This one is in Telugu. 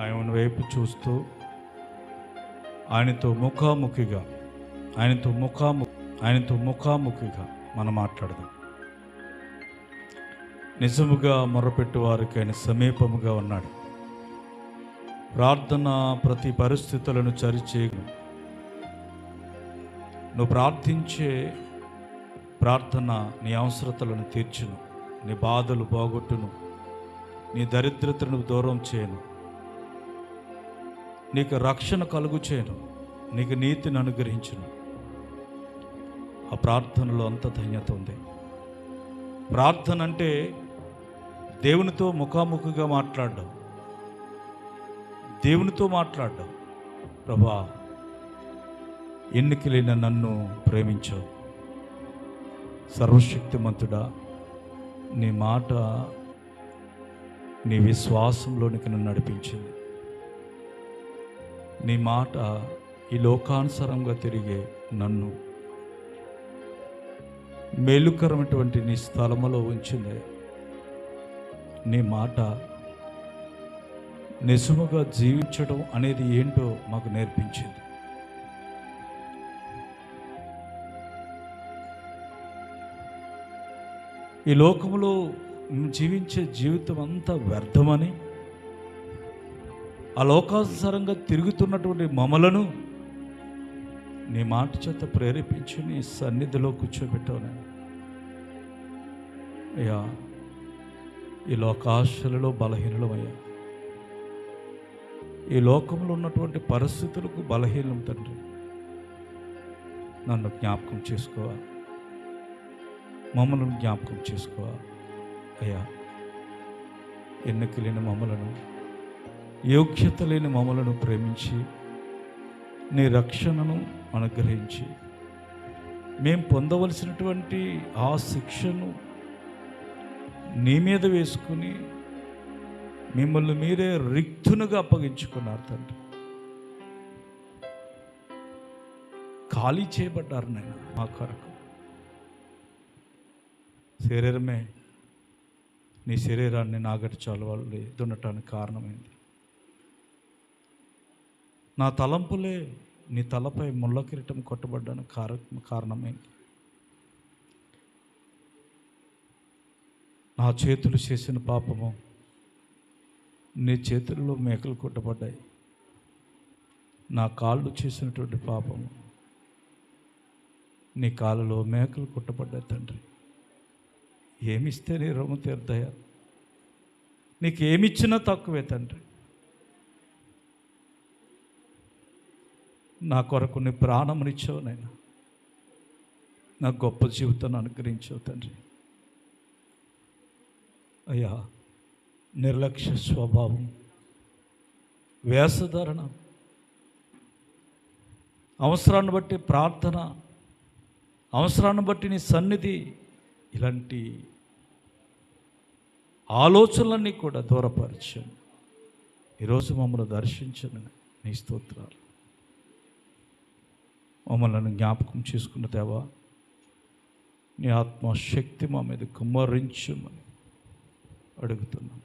ఆయన వైపు చూస్తూ ఆయనతో ముఖాముఖిగా మనం మాట్లాడదాం. నిజముగా మొరపెట్టు వారికి ఆయన సమీపముగా ఉన్నాడు. ప్రార్థన ప్రతి పరిస్థితులను సరిచేయను. నువ్వు ప్రార్థించే ప్రార్థన నీ అవసరతలను తీర్చును, నీ బాధలు పోగొట్టును, నీ దరిద్రతను దూరం చేయను, నీకు రక్షణ కలుగు చేయను, నీకు నీతిని అనుగ్రహించును. ఆ ప్రార్థనలో అంత ధన్యత ఉంది. ప్రార్థన అంటే దేవునితో ముఖాముఖిగా మాట్లాడడం, దేవునితో మాట్లాడడం. ప్రభా, ఎన్నికలైన నన్ను ప్రేమించావు, సర్వశక్తిమంతుడా, నీ మాట నీ విశ్వాసంలోనికి నన్ను నడిపించింది. నీ మాట ఈ లోకానుసారంగా తిరిగే నన్ను మేలుకరమైనటువంటి నీ స్థలములో ఉంచింది. నీ మాట నిజముగా జీవించడం అనేది ఏంటో మాకు నేర్పించింది. ఈ లోకంలో జీవించే జీవితం అంతా వ్యర్థమని, ఆ లోకానుసారంగా తిరుగుతున్నటువంటి మమ్మలను నీ మాట చేత ప్రేరేపించి నీ సన్నిధిలో కూర్చోబెట్టావు. అయ్యా, ఈ లోకాశలలో బలహీనమయ్యా, ఈ లోకంలో ఉన్నటువంటి పరిస్థితులకు బలహీనం తండ్రి. నన్ను జ్ఞాపకం చేసుకోవా, మమ్మలను జ్ఞాపకం చేసుకోవా. అయ్యా, ఎన్నిక లేని మమ్మలను, యోగ్యత లేని మమ్మలను ప్రేమించి నీ రక్షణను అనుగ్రహించి మేము పొందవలసినటువంటి ఆ శిక్షను నీ మీద వేసుకుని మిమ్మల్ని మీరే రిక్తునుగా అప్పగించుకున్నారు తండ్రి. ఖాళీ చేయబడ్డారు నాయన మా కొరకు. శరీరమే నీ శరీరాన్ని నాగటిచాలు వాళ్ళు దున్నటానికి కారణమైంది. నా తలంపులే నీ తలపై ముళ్ళ కిరీటం కొట్టబడ్డానికి కారణమైంది. నా చేతులు చేసిన పాపము నీ చేతుల్లో మేకలు కొట్టబడ్డాయి. నా కాళ్ళు చేసినటువంటి పాపము నీ కాళ్ళలో మేకలు కొట్టబడ్డాయి తండ్రి. ఏమిస్తే నీ రుణం తీర్దయా? నీకేమిచ్చినా తక్కువే తండ్రి. నా కొరకు నీ ప్రాణమునిచ్చావు నాయన, నా గొప్ప జీవితాన్ని అనుగ్రహించావు తండ్రి. అయ్యా, నిర్లక్ష్య స్వభావం, వేషధారణ, అవసరాన్ని బట్టి ప్రార్థన, అవసరాన్ని బట్టి నీ సన్నిధి, ఇలాంటి ఆలోచనలన్నీ కూడా దూరపరిచాను. ఈరోజు మమ్మల్ని దర్శించను నీ స్తోత్రాలు. మమ్మల్ని జ్ఞాపకం చేసుకున్న దేవా, నీ ఆత్మశక్తి మా మీద కుమ్మరించమని అడుగుతున్నాను.